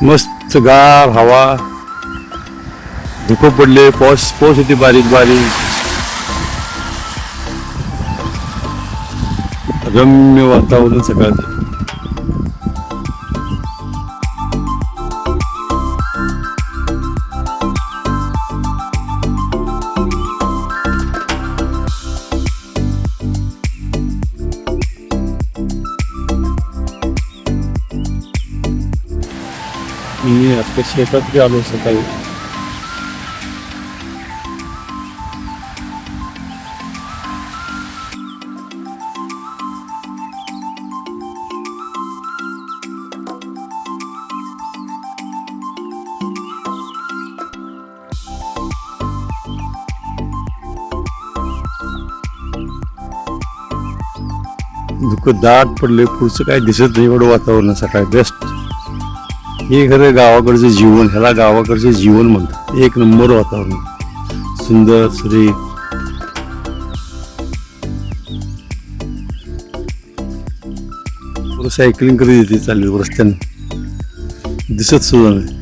मस्त गार हवा, धुकं पडले, पाऊस पाऊस होती बारीक बारीक, रम्य वातावरण सकाळचं. मी आता शेतात आलो सकाळी. धुकं दाट पडले, पुढचं काय दिसत नाही एवढं वातावरण सकाळी. बेस्ट. हे खरं गावाकडचं जीवन, ह्याला गावाकडचं जीवन म्हणतात. एक नंबर वातावरण, सुंदर सुरेख. पुढं सायकलिंग करत येते चालली रस्त्यानं, दिसत सुद्धा नाही.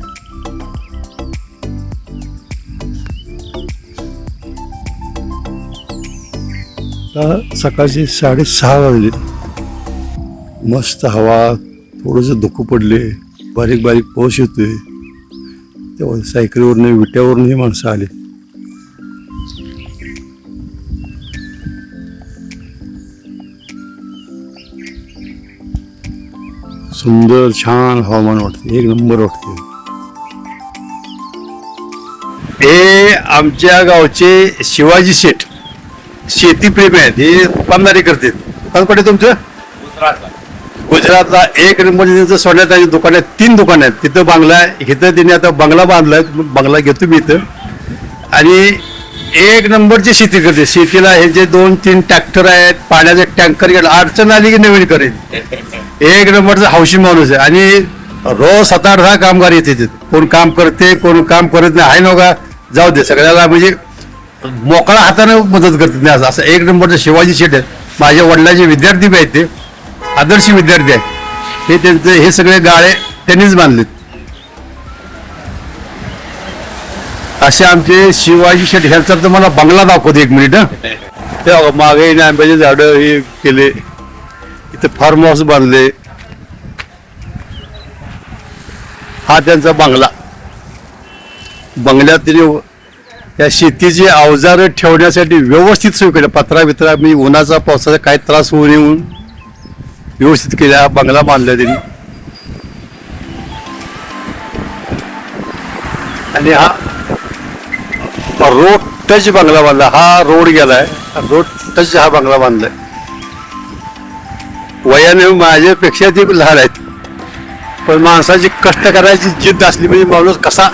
सकाळचे 6:30 वाजले. मस्त हवा, थोडंसं धुकं पडले, बारीक बारीक पाऊस येतोय. तेव्हा सायकलीवरनं विट्यावरून ही माणसं आली. सुंदर छान हवामान वाटते, एक नंबर वाटते. हे आमच्या गावचे शिवाजी शेठ शेतीप्रेमी आहेत. हे दुकानदारी करतात. दुकान कुठे तुमचं? गुजरातला. एक नंबर त्यांचं सोन्याची दुकान आहे. 3 दुकान आहेत. तिथं बांगला आहे, इथं त्यांनी आता बंगला बांधलाय. बंगला घेतो मी इथं. आणि एक नंबरची शेती करते. शेतीला हे जे 2-3 ट्रॅक्टर आहेत, पाण्याचे टँकर गेला, अडचण आली की नवीन करेल. एक नंबरचा हौशी माणूस आहे. आणि रोज 7-8 कामगार येते तिथे. कोण काम करते, कोण काम करत नाही, आहे नका जाऊ दे. सगळ्याला म्हणजे मोकळा हाताने मदत करतात नाही. असं एक नंबरचं शिवाजी शेठ आहेत. माझ्या वडिलांचे विद्यार्थी बी आहेत, ते आदर्श विद्यार्थी आहेत. हे त्यांचे हे सगळे गाळे त्यांनीच बांधलेत. असे आमचे शिवाजी शेठ. ह्यांचा तर मला बंगला दाखवतो 1 मिनिट. ते मागे आंब्याचे झाडं हे केले, इथे फार्म हाऊस बांधले. हा त्यांचा बंगला. बंगल्यात त्यांनी त्या शेतीचे अवजार ठेवण्यासाठी व्यवस्थित सोय केल्या. पत्रा बित्रा म्हणजे उन्हाचा पावसाचा काही त्रास होऊ नये म्हणून व्यवस्थित केल्या. बंगला बांधला त्यांनी. आणि हा रोड टच बंगला बांधला. हा रोड गेलाय, रोड टच हा बंगला बांधलाय. वयाने माझ्यापेक्षा ते लहान आहेत, पण माणसाची कष्ट करायची जिद्द असली म्हणजे माणूस कसा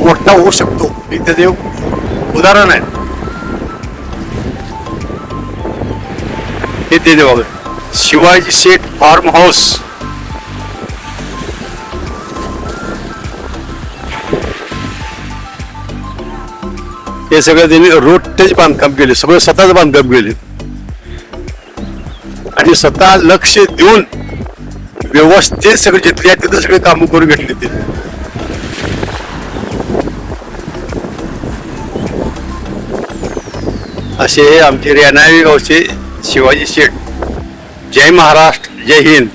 मोठा होऊ शकतो इथे ते उदाहरण आहे. हे ते बघा, शिवाजी शेठ फार्म हाऊस. हे सगळं त्यांनी रोड टच बांधकाम केले, सगळं स्वतःच बांधकाम केले. आणि स्वतः लक्ष देऊन व्यवस्थित सगळे जिथल्या तिथं सगळे कामं करून घेतले ते. असे हे आमचे रेणावी गावचे शिवाजी शेठ. जय महाराष्ट्र, जय हिंद.